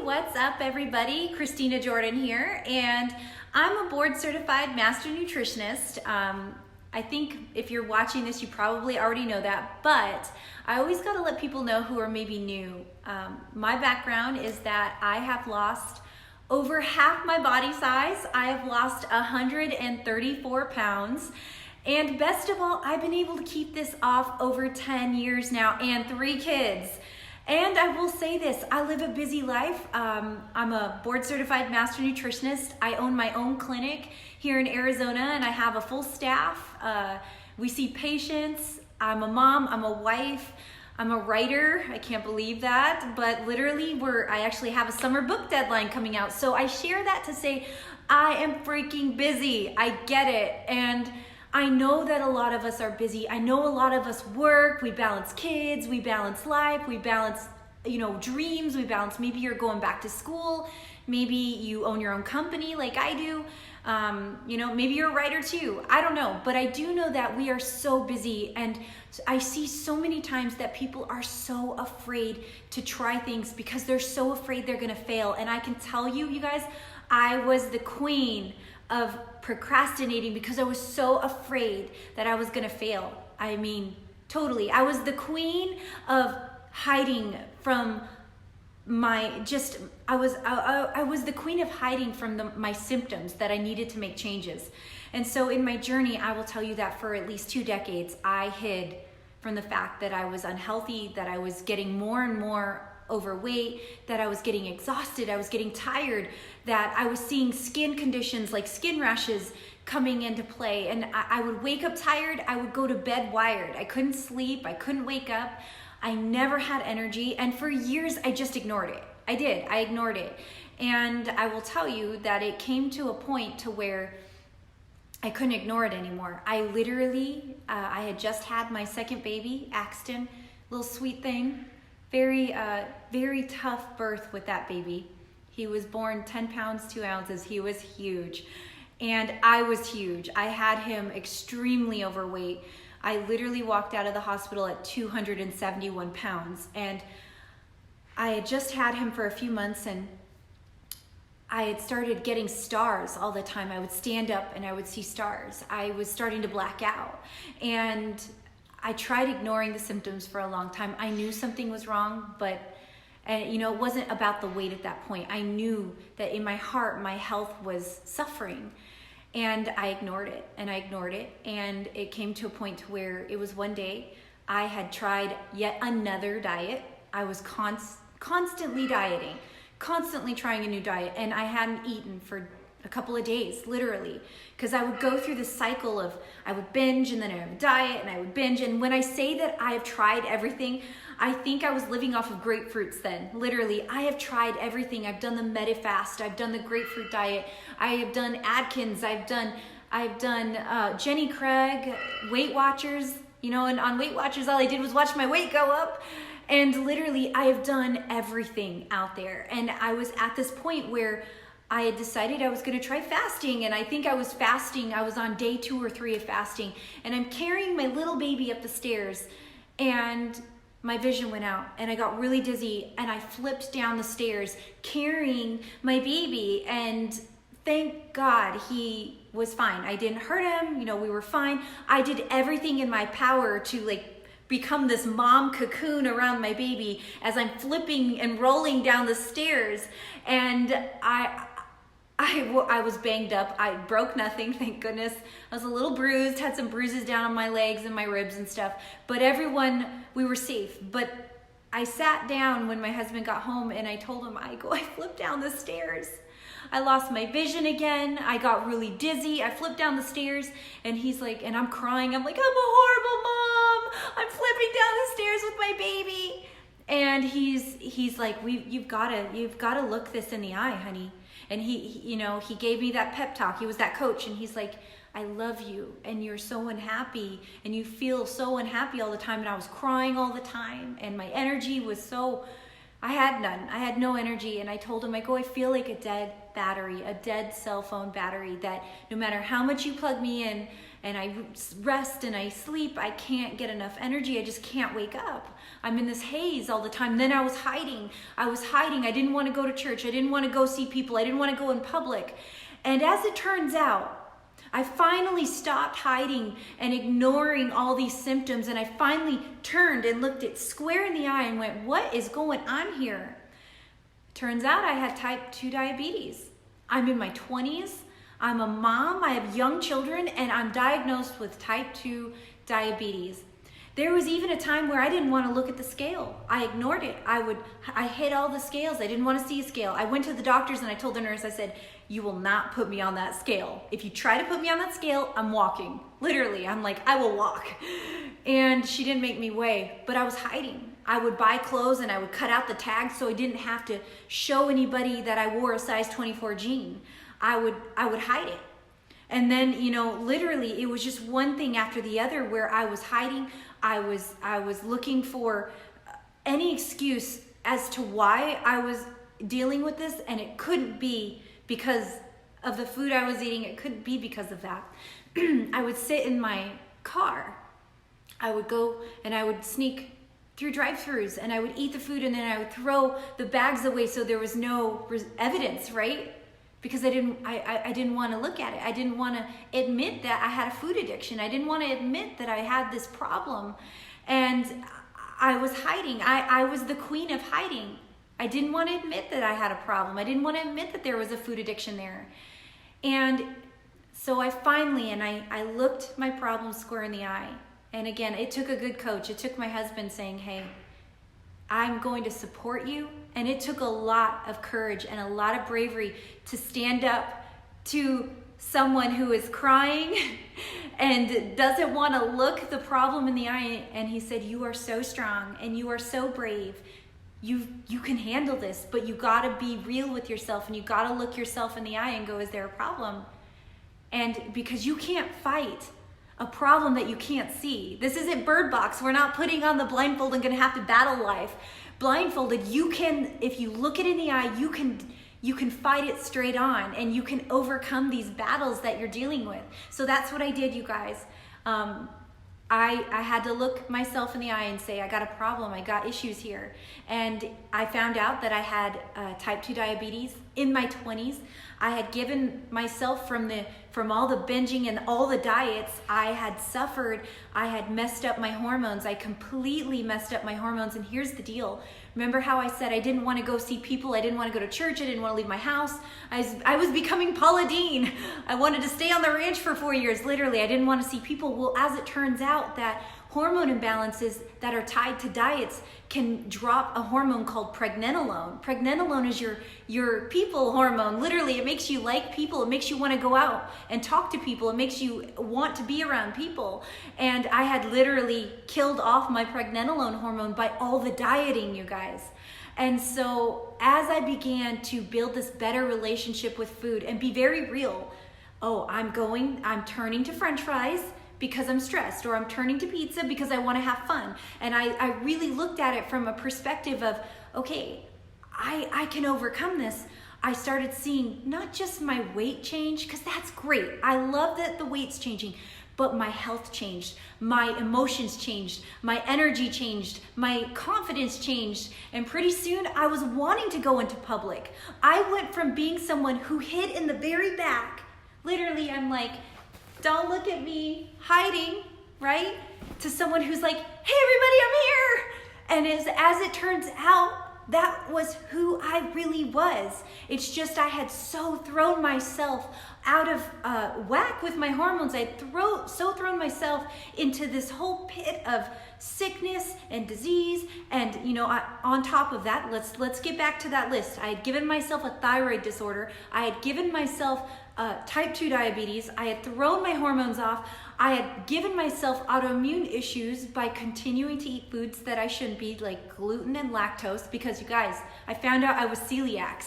what's up everybody? Christina Jordan here, and I'm a board certified master nutritionist. I think if you're watching this, you probably already know that, but I always got to let people know who are maybe new. My background is that I have lost over half my body size. I have lost 134 pounds. And best of all, I've been able to keep this off over 10 years now and 3 kids. And I will say this, I live a busy life. I'm a board certified master nutritionist. I own my own clinic here in Arizona and I have a full staff. We see patients. I'm a mom, I'm a wife, I'm a writer. I can't believe that, but literally I actually have a summer book deadline coming out. So I share that to say, I am freaking busy. I get it. And I know that a lot of us are busy. I know a lot of us work, we balance kids, we balance life, we balance, dreams, we balance, maybe you're going back to school, maybe you own your own company like I do, maybe you're a writer too. I don't know, but I do know that we are so busy, and I see so many times that people are so afraid to try things because they're so afraid they're gonna fail. And I can tell you, you guys, I was the queen of procrastinating because I was so afraid that I was gonna fail. I mean, totally. I was the queen of hiding from I was the queen of hiding from my symptoms that I needed to make changes. And so in my journey, I will tell you that for at least 2 decades, I hid from the fact that I was unhealthy, that I was getting more and more overweight, that I was getting exhausted, I was getting tired, that I was seeing skin conditions like skin rashes coming into play. And I would wake up tired, I would go to bed wired. I couldn't sleep, I couldn't wake up. I never had energy. And for years, I just ignored it. I ignored it. And I will tell you that it came to a point to where I couldn't ignore it anymore. I literally, I had just had my second baby, Axton, little sweet thing. Very tough birth with that baby. He was born 10 pounds, 2 ounces. He was huge. And I was huge. I had him extremely overweight. I literally walked out of the hospital at 271 pounds. And I had just had him for a few months, and I had started getting stars all the time. I would stand up and I would see stars. I was starting to black out. And I tried ignoring the symptoms for a long time. I knew something was wrong, but it wasn't about the weight at that point. I knew that in my heart, my health was suffering, and I ignored it and I ignored it. And it came to a point where it was one day I had tried yet another diet. I was constantly dieting, constantly trying a new diet, and I hadn't eaten for a couple of days, literally, because I would go through this cycle of I would binge and then I would diet and I would binge. And when I say that I have tried everything, I think I was living off of grapefruits then. Literally, I have tried everything. I've done the Medifast, I've done the grapefruit diet, I have done Atkins, I've done Jenny Craig, Weight Watchers, and on Weight Watchers, all I did was watch my weight go up. And literally, I have done everything out there. And I was at this point where I had decided I was gonna try fasting, and I think I was fasting. I was on day 2 or 3 of fasting, and I'm carrying my little baby up the stairs, and my vision went out, and I got really dizzy, and I flipped down the stairs carrying my baby, and thank God he was fine. I didn't hurt him, we were fine. I did everything in my power to become this mom cocoon around my baby as I'm flipping and rolling down the stairs, and I was banged up. I broke nothing, thank goodness. I was a little bruised, had some bruises down on my legs and my ribs and stuff, but we were safe. But I sat down when my husband got home and I told him, I flipped down the stairs. I lost my vision again. I got really dizzy. I flipped down the stairs, and he's like, and I'm crying. I'm like, I'm a horrible mom. I'm flipping down the stairs with my baby. And he's like, you've got to look this in the eye, honey. And he gave me that pep talk. He was that coach, and he's like, I love you, and you're so unhappy, and you feel so unhappy all the time. And I was crying all the time, and my energy was so I had none. I had no energy. And I told him, I go, I feel like a dead battery, a dead cell phone battery, that no matter how much you plug me in and I rest and I sleep, I can't get enough energy. I just can't wake up. I'm in this haze all the time. Then I was hiding. I didn't want to go to church. I didn't want to go see people. I didn't want to go in public. And as it turns out, I finally stopped hiding and ignoring all these symptoms, and I finally turned and looked it square in the eye and went, what is going on here? Turns out I had type 2 diabetes. I'm in my 20s. I'm a mom. I have young children, and I'm diagnosed with type 2 diabetes. There was even a time where I didn't want to look at the scale. I ignored it. I hid all the scales. I didn't want to see a scale. I went to the doctors and I told the nurse, I said, you will not put me on that scale. If you try to put me on that scale, I'm walking. Literally, I'm like, I will walk. And she didn't make me weigh, but I was hiding. I would buy clothes and I would cut out the tags so I didn't have to show anybody that I wore a size 24 jean. I would hide it. And then, literally it was just one thing after the other where I was hiding. I was looking for any excuse as to why I was dealing with this, and it couldn't be because of the food I was eating. It couldn't be because of that. I would sit in my car. I would go and I would sneak through drive-thrus and I would eat the food, and then I would throw the bags away so there was no evidence, right? Because I didn't want to look at it. I didn't want to admit that I had a food addiction. I didn't want to admit that I had this problem. And I was hiding. I was the queen of hiding. I didn't want to admit that I had a problem. I didn't want to admit that there was a food addiction there. And so I finally, I looked my problem square in the eye. And again, it took a good coach. It took my husband saying, hey, I'm going to support you. And it took a lot of courage and a lot of bravery to stand up to someone who is crying and doesn't want to look the problem in the eye. And he said, you are so strong and you are so brave. You can handle this, but you got to be real with yourself, and you got to look yourself in the eye and go, is there a problem? And because you can't fight a problem that you can't see. This isn't Bird Box. We're not putting on the blindfold and going to have to battle life. Blindfolded, you can, if you look it in the eye, you can fight it straight on, and you can overcome these battles that you're dealing with. So that's what I did, you guys. I had to look myself in the eye and say, I got a problem, I got issues here. And I found out that I had type 2 diabetes in my 20s. I had given myself from all the binging and all the diets. I had suffered. I had messed up my hormones. I completely messed up my hormones. And here's the deal. Remember how I said I didn't want to go see people. I didn't want to go to church. I didn't want to leave my house. I was becoming Paula Deen. I wanted to stay on the ranch for 4 years. Literally, I didn't want to see people. Well, as it turns out, that hormone imbalances that are tied to diets can drop a hormone called pregnenolone. Pregnenolone is your people hormone. Literally, it makes you like people. It makes you want to go out and talk to people. It makes you want to be around people. And I had literally killed off my pregnenolone hormone by all the dieting, you guys. And so as I began to build this better relationship with food and be very real, I'm turning to French fries because I'm stressed, or I'm turning to pizza because I want to have fun. And I really looked at it from a perspective of, okay, I can overcome this. I started seeing not just my weight change, because that's great. I love that the weight's changing, but my health changed, my emotions changed, my energy changed, my confidence changed, and pretty soon I was wanting to go into public. I went from being someone who hid in the very back, literally I'm like, don't look at me, hiding, right? To someone who's like, hey everybody, I'm here. And as it turns out, that was who I really was. It's just I had so thrown myself out of whack with my hormones. I had thrown myself into this whole pit of sickness and disease. And on top of that, let's get back to that list. I had given myself a thyroid disorder. I had given myself type 2 diabetes. I had thrown my hormones off. I had given myself autoimmune issues by continuing to eat foods that I shouldn't be, like gluten and lactose, because you guys, I found out I was celiac.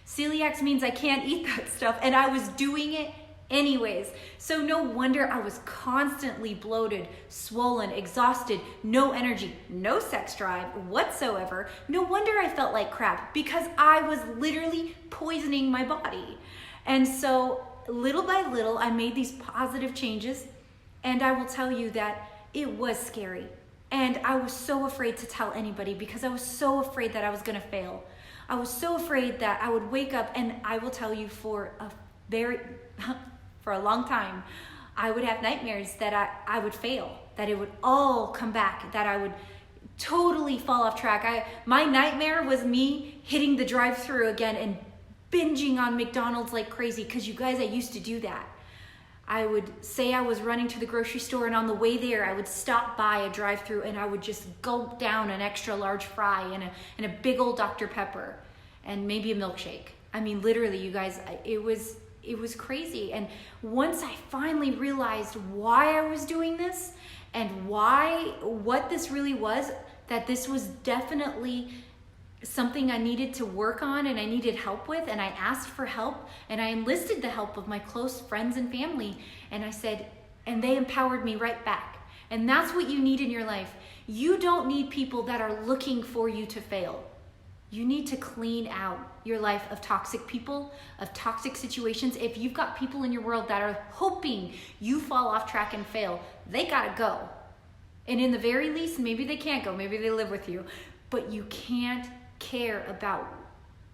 Celiac means I can't eat that stuff, and I was doing it Anyways, so no wonder I was constantly bloated, swollen, exhausted, no energy, no sex drive whatsoever. No wonder I felt like crap, because I was literally poisoning my body. And so little by little, I made these positive changes, and I will tell you that it was scary. And I was so afraid to tell anybody, because I was so afraid that I was gonna fail. I was so afraid that I would wake up, and I will tell you for a long time, I would have nightmares that I would fail, that it would all come back, that I would totally fall off track. My nightmare was me hitting the drive-thru again and binging on McDonald's like crazy, because you guys, I used to do that. I would say I was running to the grocery store, and on the way there, I would stop by a drive-thru and I would just gulp down an extra large fry and a big old Dr. Pepper and maybe a milkshake. I mean, literally, you guys, it was crazy. And once I finally realized why I was doing this and what this really was, that this was definitely something I needed to work on and I needed help with, and I asked for help, and I enlisted the help of my close friends and family, and I said, and they empowered me right back. And that's what you need in your life. You don't need people that are looking for you to fail. You need to clean out your life of toxic people, of toxic situations. If you've got people in your world that are hoping you fall off track and fail, they gotta go. And in the very least, maybe they can't go, maybe they live with you, but you can't care about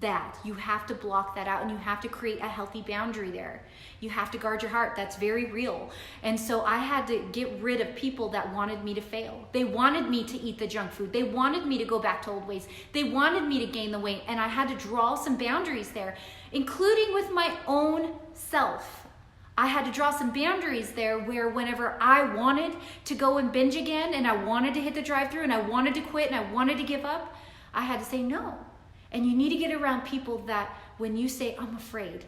that. You have to block that out, and you have to create a healthy boundary there. You have to guard your heart. That's very real. And so I had to get rid of people that wanted me to fail. They wanted me to eat the junk food. They wanted me to go back to old ways. They wanted me to gain the weight, and I had to draw some boundaries there, including with my own self. I had to draw some boundaries there where whenever I wanted to go and binge again, and I wanted to hit the drive-thru, and I wanted to quit, and I wanted to give up, I had to say no. And you need to get around people that when you say, I'm afraid,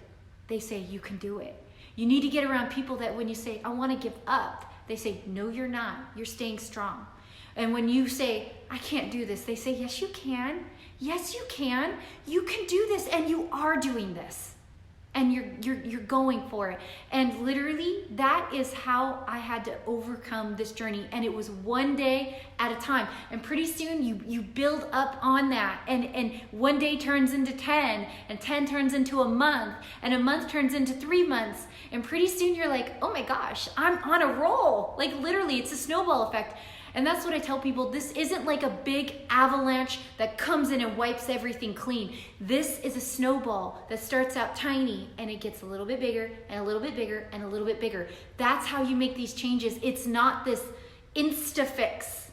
they say, you can do it. You need to get around people that when you say, I want to give up, they say, no, you're not. You're staying strong. And when you say, I can't do this, they say, yes, you can. Yes, you can. You can do this, and you are doing this. And you're going for it. And literally, that is how I had to overcome this journey. And it was one day at a time. And pretty soon you build up on that. And one day turns into 10, and 10 turns into a month, and a month turns into 3 months. And pretty soon you're like, oh my gosh, I'm on a roll. Like literally, it's a snowball effect. And that's what I tell people. This isn't like a big avalanche that comes in and wipes everything clean. This is a snowball that starts out tiny, and it gets a little bit bigger and a little bit bigger and a little bit bigger. That's how you make these changes. It's not this insta fix.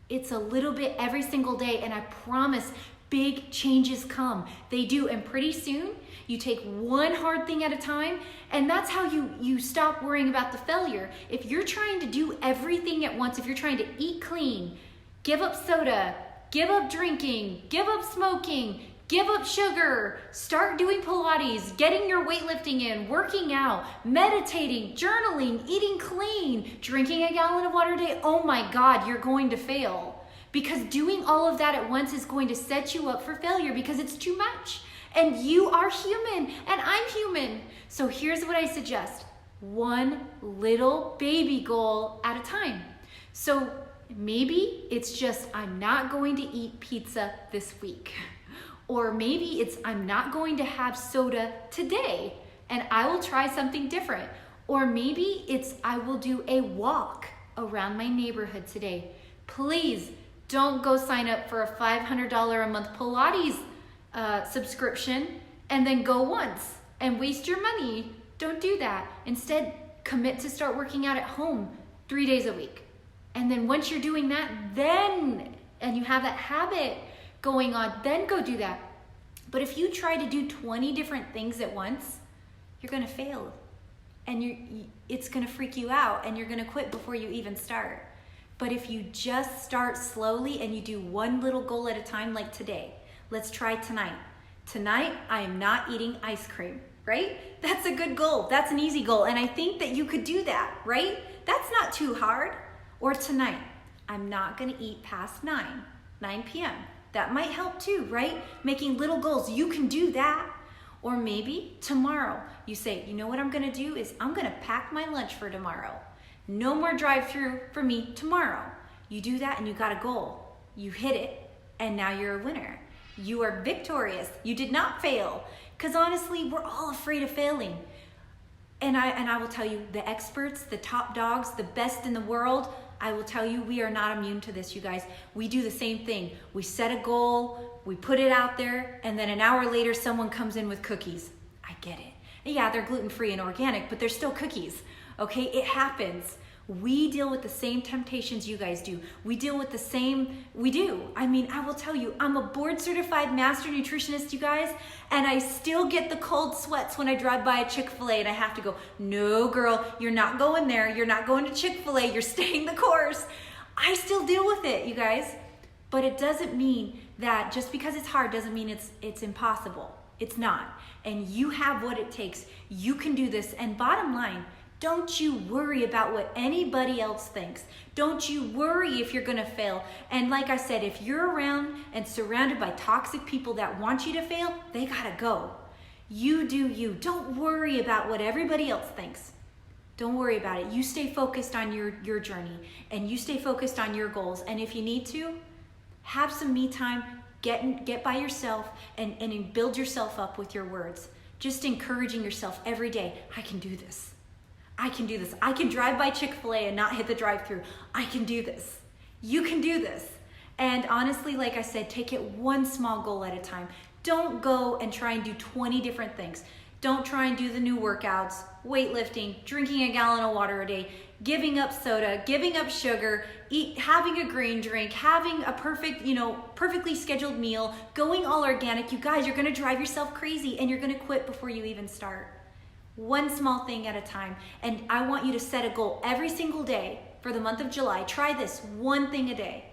It's a little bit every single day, and I promise big changes come. They do, and pretty soon you take one hard thing at a time, and that's how you stop worrying about the failure. If you're trying to do everything at once, if you're trying to eat clean, give up soda, give up drinking, give up smoking, give up sugar, start doing Pilates, getting your weightlifting in, working out, meditating, journaling, eating clean, drinking a gallon of water a day, oh my God, you're going to fail. Because doing all of that at once is going to set you up for failure, because it's too much. And you are human, and I'm human. So here's what I suggest. One little baby goal at a time. So maybe it's just, I'm not going to eat pizza this week. Or maybe it's, I'm not going to have soda today, and I will try something different. Or maybe it's, I will do a walk around my neighborhood today. Please don't go sign up for a $500 a month Pilates subscription and then go once and waste your money. Don't do that. Instead, commit to start working out at home 3 days a week. And then once you're doing that, and you have that habit going on, then go do that. But if you try to do 20 different things at once, you're gonna fail. And it's gonna freak you out, and you're gonna quit before you even start. But if you just start slowly and you do one little goal at a time, like today, let's try tonight. Tonight, I am not eating ice cream, right? That's a good goal. That's an easy goal. And I think that you could do that, right? That's not too hard. Or tonight, I'm not gonna eat past 9 p.m. That might help too, right? Making little goals, you can do that. Or maybe tomorrow you say, you know what I'm gonna do is I'm gonna pack my lunch for tomorrow. No more drive-through for me tomorrow. You do that and you got a goal. You hit it and now you're a winner. You are victorious. You did not fail. Because honestly, we're all afraid of failing. And I will tell you, the experts, the top dogs, the best in the world, I will tell you, we are not immune to this, you guys. We do the same thing. We set a goal, we put it out there, and then an hour later, someone comes in with cookies. I get it. Yeah, they're gluten-free and organic, but they're still cookies, okay? It happens. We deal with the same temptations you guys do. We do. I mean, I will tell you, I'm a board certified master nutritionist, you guys, and I still get the cold sweats when I drive by a Chick-fil-A and I have to go, no girl, you're not going there. You're not going to Chick-fil-A. You're staying the course. I still deal with it, you guys, but it doesn't mean that just because it's hard doesn't mean it's impossible. It's not. And you have what it takes. You can do this. And bottom line, don't you worry about what anybody else thinks. Don't you worry if you're gonna fail. And like I said, if you're around and surrounded by toxic people that want you to fail, they gotta go. You do you. Don't worry about what everybody else thinks. Don't worry about it. You stay focused on your journey and you stay focused on your goals. And if you need to, have some me time, get by yourself and build yourself up with your words. Just encouraging yourself every day. I can do this. I can do this. I can drive by Chick-fil-A and not hit the drive-thru. I can do this. You can do this. And honestly, like I said, take it one small goal at a time. Don't go and try and do 20 different things. Don't try and do the new workouts, weightlifting, drinking a gallon of water a day, giving up soda, giving up sugar, having a green drink, having a perfectly scheduled meal, going all organic. You guys, you're gonna drive yourself crazy and you're gonna quit before you even start. One small thing at a time. And I want you to set a goal every single day for the month of July. Try this one thing a day.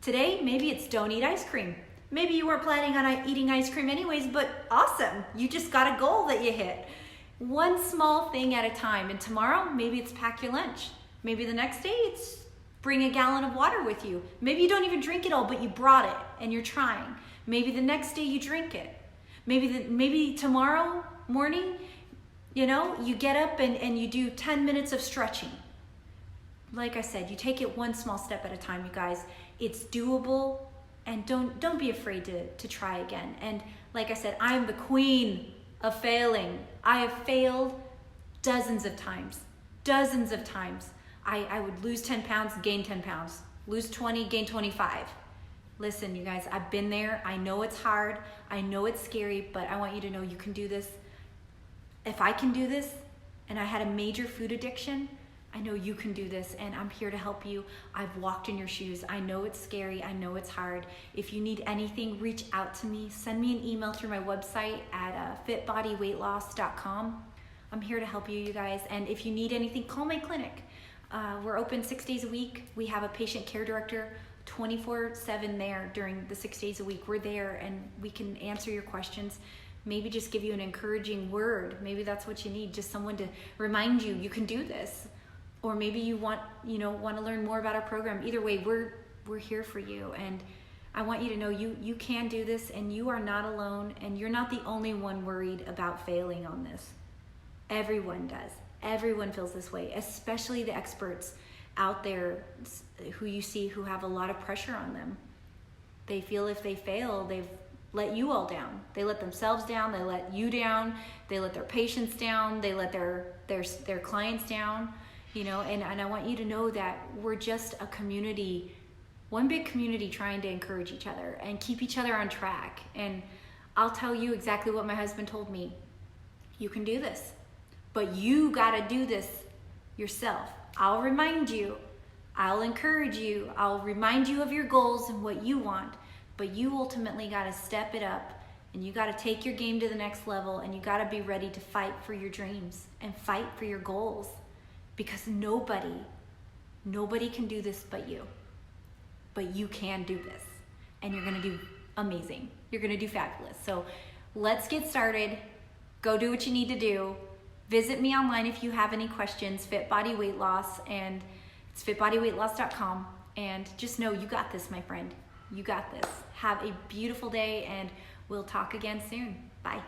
Today, maybe it's don't eat ice cream. Maybe you weren't planning on eating ice cream anyways, but awesome. You just got a goal that you hit. One small thing at a time. And tomorrow, maybe it's pack your lunch. Maybe the next day, it's bring a gallon of water with you. Maybe you don't even drink it all, but you brought it and you're trying. Maybe the next day you drink it. Maybe tomorrow morning, you get up and you do 10 minutes of stretching. Like I said, you take it one small step at a time, you guys. It's doable, and don't be afraid to try again. And like I said, I'm the queen of failing. I have failed dozens of times. I would lose 10 pounds, gain 10 pounds. Lose 20, gain 25. Listen, you guys, I've been there. I know it's hard. I know it's scary, but I want you to know you can do this. If I can do this, and I had a major food addiction, I know you can do this, and I'm here to help you. I've walked in your shoes. I know it's scary. I know it's hard. If you need anything, reach out to me. Send me an email through my website at fitbodyweightloss.com. I'm here to help you, you guys. And if you need anything, call my clinic. We're open 6 days a week. We have a patient care director 24/7 there during the 6 days a week. We're there, and we can answer your questions. Maybe just give you an encouraging word. Maybe that's what you need, just someone to remind you you can do this. Or maybe you want to learn more about our program. Either way, we're here for you. And I want you to know you can do this, and you are not alone, and you're not the only one worried about failing on this. Everyone does. Everyone feels this way, especially the experts out there who you see who have a lot of pressure on them. They feel if they fail, they've let you all down. They let themselves down, they let you down, they let their patients down, they let their clients down, and I want you to know that we're just a community, one big community trying to encourage each other and keep each other on track. And I'll tell you exactly what my husband told me. You can do this, but you gotta do this yourself. I'll remind you, I'll encourage you, I'll remind you of your goals and what you want. But you ultimately got to step it up, and you got to take your game to the next level, and you got to be ready to fight for your dreams and fight for your goals, because nobody can do this but you. But you can do this, and you're going to do amazing. You're going to do fabulous. So let's get started. Go do what you need to do. Visit me online if you have any questions, Fit Body Weight Loss, and it's fitbodyweightloss.com. And just know you got this, my friend. You got this. Have a beautiful day, and we'll talk again soon. Bye.